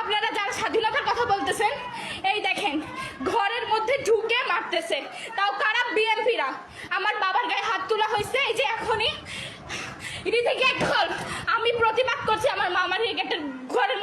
আপনারা যারা স্বাধীনতার কথা বলতেছেন, এই দেখেন ঘরের মধ্যে ঢুকে মারতেছে, তাও কারা? বিএনপিরা। আমার বাবার গায়ে হাত তোলা হয়েছে, এই যে এখনই রীতি গেট খোল। আমি প্রতিবাদ করছি, আমার মা আমার এই গেটের ঘরের